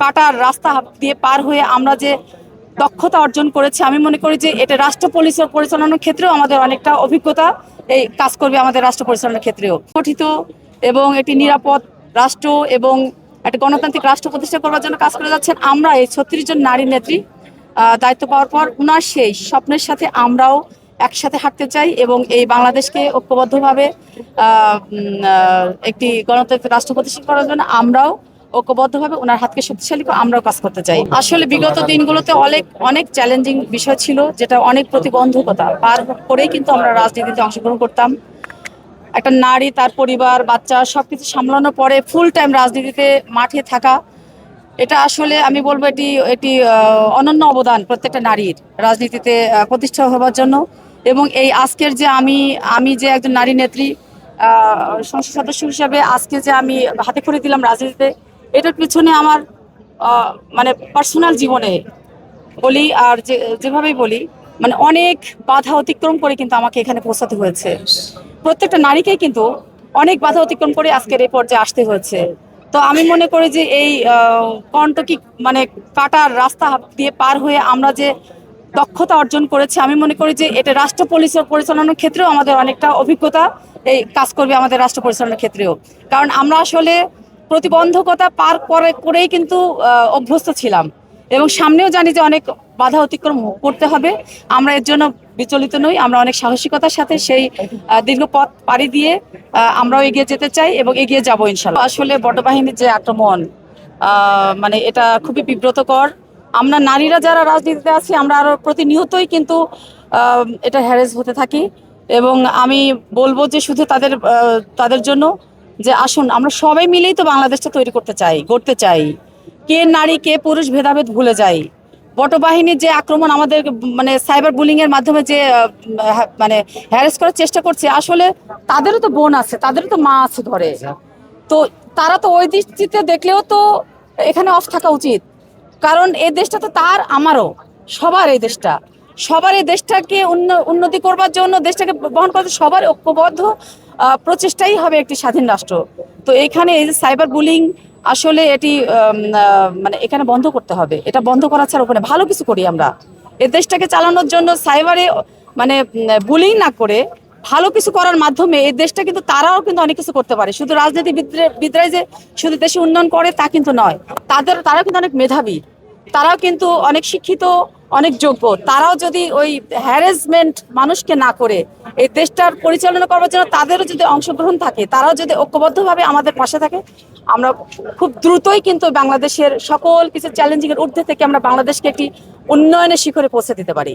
কাটার রাস্তা দিয়ে পার হয়ে আমরা যে দক্ষতা অর্জন করেছি, আমি মনে করি যে এটা রাষ্ট্র পরিচালনার ক্ষেত্রেও আমাদের অনেকটা অভিজ্ঞতা এই কাজ করবে আমাদের রাষ্ট্র পরিচালনার ক্ষেত্রেও। গঠিত এবং একটি নিরাপদ রাষ্ট্র এবং একটা গণতান্ত্রিক রাষ্ট্র প্রতিষ্ঠা করার জন্য কাজ করে যাচ্ছেন। আমরা এই 36 জন নারী নেত্রী দায়িত্ব পাওয়ার পর উনার সেই স্বপ্নের সাথে আমরাও একসাথে হাঁটতে চাই এবং এই বাংলাদেশকে ঐক্যবদ্ধভাবে একটি গণতান্ত্রিক রাষ্ট্র প্রতিষ্ঠা করার জন্য আমরাও ঐক্যবদ্ধভাবে ওনার হাতকে শক্তিশালী করে আমরাও কাজ করতে চাই। আসলে বিগত দিনগুলোতে অনেক চ্যালেঞ্জিং বিষয় ছিল, যেটা অনেক প্রতিবন্ধকতা পার করেই কিন্তু আমরা রাজনীতিতে অংশগ্রহণ করতাম। একটা নারী, তার পরিবার, বাচ্চা সবকিছু সামলানোর পরে ফুল টাইম রাজনীতিতে মাঠে থাকা, এটা আসলে আমি বলবো এটি এটি অনন্য অবদান প্রত্যেকটা নারীর রাজনীতিতে প্রতিষ্ঠা হবার জন্য। এবং এই আজকের যে আমি যে একজন নারী নেত্রী সংসদ সদস্য হিসাবে আজকে যে আমি হাতে খড়ি দিলাম রাজনীতিতে, এটার পিছনে আমার মানে পার্সোনাল জীবনে বলি আর যেভাবেই বলি, মানে অনেক বাধা অতিক্রম করে কিন্তু আমাকে এখানে পৌঁছাতে হয়েছে। প্রত্যেকটা নারীকেই কিন্তু অনেক বাধা অতিক্রম করে আজকের এই পর্যায়ে আসতে হয়েছে। তো আমি মনে করি যে এই কণ্টকি মানে কাটার রাস্তা দিয়ে পার হয়ে আমরা যে দক্ষতা অর্জন করেছি, আমি মনে করি যে এটা রাষ্ট্র পরিচালনার ক্ষেত্রেও আমাদের অনেকটা অভিজ্ঞতা এই কাজ করবে আমাদের রাষ্ট্র পরিচালনার ক্ষেত্রেও। কারণ আমরা আসলে প্রতিবন্ধকতা পার করেই কিন্তু অভ্যস্ত ছিলাম এবং সামনেও জানি যে অনেক বাধা অতিক্রম করতে হবে। আমরা এর জন্য বিচলিত নই, আমরা অনেক সাহসিকতার সাথে সেই দীর্ঘ পথ পাড়ি দিয়ে আমরাও এগিয়ে যেতে চাই এবং এগিয়ে যাবো ইনশাল্লাহ। আসলে বটবাহিনীর যে আক্রমণ, মানে এটা খুবই বিব্রতকর। আমরা নারীরা যারা রাজনীতিতে আছি আমরা আরো প্রতিনিয়তই কিন্তু এটা হ্যারেস হতে থাকি এবং আমি বলবো যে শুধু তাদের জন্য যে আসুন আমরা সবাই মিলেই তো বাংলাদেশটা তৈরি করতে চাই, গড়তে চাই। কে নারী কে পুরুষ ভেদাভেদ ভুলে যাই। বটবাহিনীর যে আক্রমণ আমাদের মানে সাইবার বুলিং এর মাধ্যমে যে মানে হ্যারেস করার চেষ্টা করছে, আসলে তাদেরও তো বোন আছে, তাদেরও তো মা আছে ঘরে। তো তারা তো ওই দৃষ্টিতে দেখলেও তো এখানে অফ থাকা উচিত। কারণ এই দেশটা তো তার আমারও সবার, এই দেশটা সবার, এই দেশটাকে উন্নতি করবার জন্য, দেশটাকে বহন করতে সবার ঐক্যবদ্ধ প্রচেষ্টাই হবে একটি স্বাধীন রাষ্ট্র। তো এখানে এই যে সাইবার বুলিং, আসলে এটি মানে এখানে বন্ধ করতে হবে। এটা বন্ধ করা ছাড়া ওখানে ভালো কিছু করি আমরা এই দেশটাকে চালানোর জন্য। সাইবারে মানে বুলিং না করে ভালো কিছু করার মাধ্যমে এই দেশটা কিন্তু তারাও কিন্তু অনেক কিছু করতে পারে। শুধু রাজনীতিবিদরাই যে শুধু দেশে উন্নয়ন করে তা কিন্তু নয়, তারাও কিন্তু অনেক মেধাবী, তারাও কিন্তু অনেক শিক্ষিত, অনেক যোগ্য। তারাও যদি ওই হ্যারাসমেন্ট মানুষকে না করে এই দেশটার পরিচালনা করবার জন্য তাদেরও যদি অংশগ্রহণ থাকে, তারাও যদি ঐক্যবদ্ধভাবে আমাদের পাশে থাকে, আমরা খুব দ্রুতই কিন্তু বাংলাদেশের সকল কিছু চ্যালেঞ্জিং এর ঊর্ধ্বে থেকে আমরা বাংলাদেশকে একটি উন্নয়নের শিখরে পৌঁছে দিতে পারি।